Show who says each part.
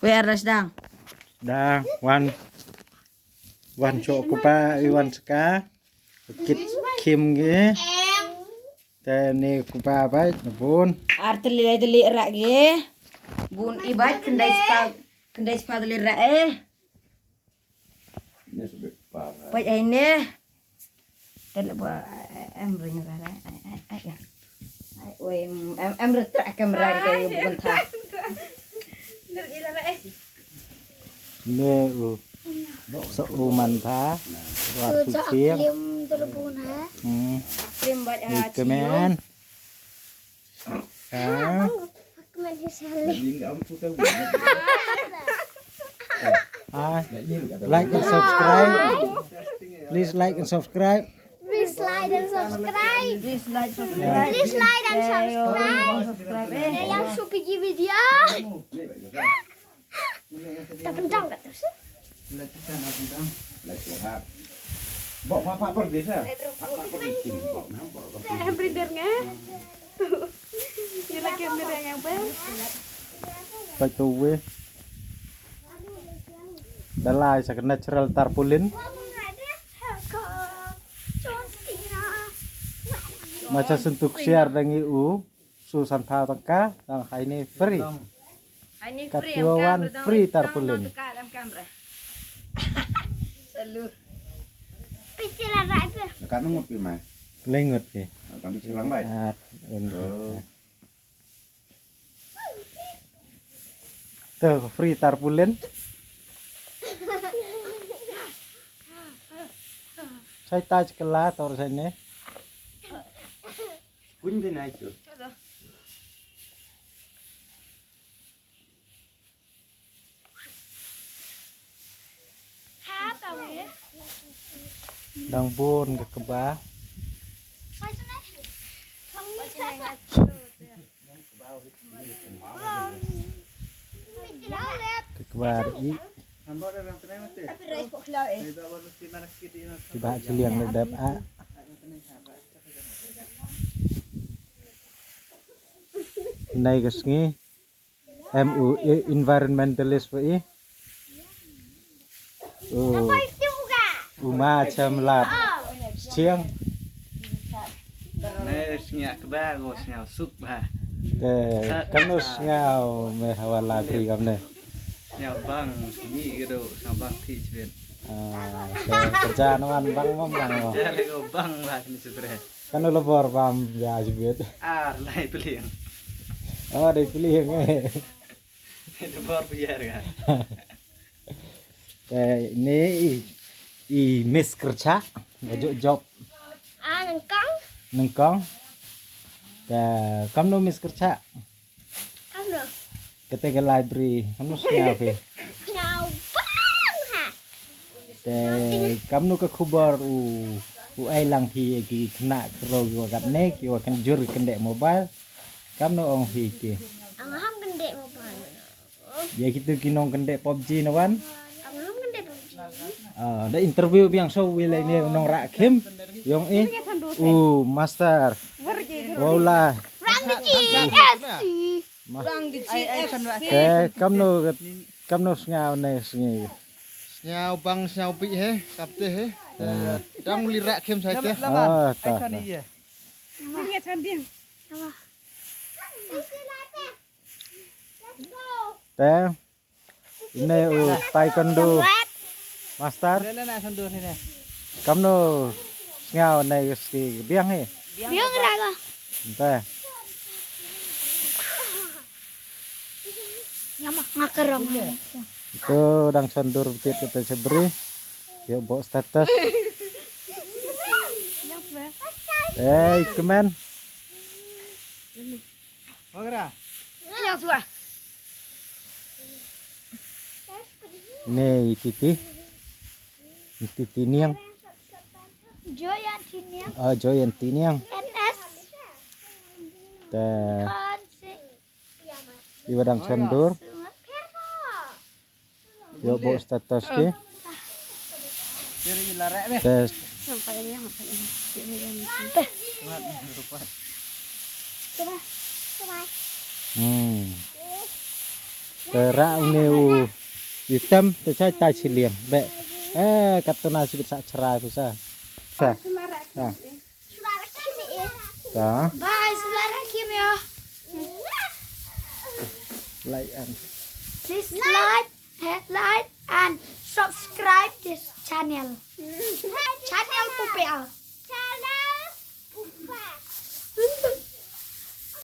Speaker 1: WR sedang.
Speaker 2: Dah, wan cok ku pa iwan ska kit kim ge. Tani ku pa ba bun.
Speaker 1: Arteli teli rak ge. Bun ibat kendai spa teli rak Baik ini. Dan ba em ring ra em retak kamera ke bukan tha.
Speaker 2: Ne u so u man tha wa tu chiang.
Speaker 1: Krim baik
Speaker 2: Ni kemen. Like and subscribe. Please like and subscribe.
Speaker 3: Please like and subscribe.
Speaker 1: Please like subscribe.
Speaker 3: Please like and subscribe.
Speaker 1: Subscribe
Speaker 3: Yang suka video. Tak pendang kat terus.
Speaker 4: บอกว่าพระประเดี๋ยว
Speaker 3: Breedernya. Ini lagi kamera yang ber.
Speaker 2: Pa tu we. Dalai sak natural tarpaulin. Macam sentuk share dengan u susan tha tangka dan ini free.
Speaker 1: Ini
Speaker 2: Katuawan free tarpaulin.
Speaker 1: Selalu.
Speaker 3: Picilan rak tu.
Speaker 4: Kan ngopi mah.
Speaker 2: Lengut ke.
Speaker 4: Kami silang baik.
Speaker 2: Tuh free tarpaulin. Saya taj kelah tor sini.
Speaker 4: Pun dia naik tu.
Speaker 2: Dang bun ke kebah. Ke kebah i. Tiba ciliang ledap a. Nay kesngi. MUI environmentalist we. Oh. Uma chamlat. Chiang.
Speaker 5: Này nhà cái ba ngồi nhà súp bà
Speaker 2: Ke kanus ngau me hawala pri kamne.
Speaker 5: nhà băng nhị cái đồ sang băng thị chuyện
Speaker 2: Kerja naman bang mom lang mo.
Speaker 5: cha lại có băng là cái gì thế
Speaker 2: Kanu labor pam ya jibet.
Speaker 5: lại beli
Speaker 2: Oh, di pilih nge.
Speaker 5: itu baru biar kan
Speaker 2: Ini miss kerja, ngajuk job
Speaker 3: Nengkang.
Speaker 2: nengkong. Kamu miss kerja,
Speaker 3: Kamu.
Speaker 2: ketika library, kamu siapa?
Speaker 3: Nyau bang ha.
Speaker 2: Kamu ke kubar ai lang hi ki kena kero kat nek yo kan jur kendek mobile. Kamu ong hi ki.
Speaker 3: Angaham gendek mau pan.
Speaker 2: Ya gitu kinong kendek PUBG nawan.
Speaker 3: Angaham gendek pun.
Speaker 2: Ada interview yang so wile ini nong rakim yang master wala
Speaker 1: Kurang di CF.
Speaker 2: kamu ngau ne sengi
Speaker 6: Nyau bang nyau pi he, kapte he. Dang lirak kem saja.
Speaker 2: oh tak teh ini taekwondo master kamu ngau ne ski biang he
Speaker 3: Biang raga.
Speaker 2: teh
Speaker 3: Nyama ngakerong.
Speaker 2: itu dang sondur tit kita seberi yuk bawa status kemen
Speaker 6: Ogra.
Speaker 1: Yang tua.
Speaker 2: nih titi niang
Speaker 3: Joyan sini.
Speaker 2: joyan tiniang
Speaker 3: NS.
Speaker 2: teh
Speaker 3: Konsi.
Speaker 2: iwa dang sondur yuk bawa status ke
Speaker 6: Jadi lirak be.
Speaker 2: tes
Speaker 3: Sampai yang Coba.
Speaker 2: Ra neu hitam tercai tai siliam. Be. Kata nasi bisa cerai bisa. Sa. Nah. Sa.
Speaker 3: Bye, saudara Kim ya.
Speaker 2: Like and
Speaker 3: Please like and subscribe this channel. Channel Pupi Al.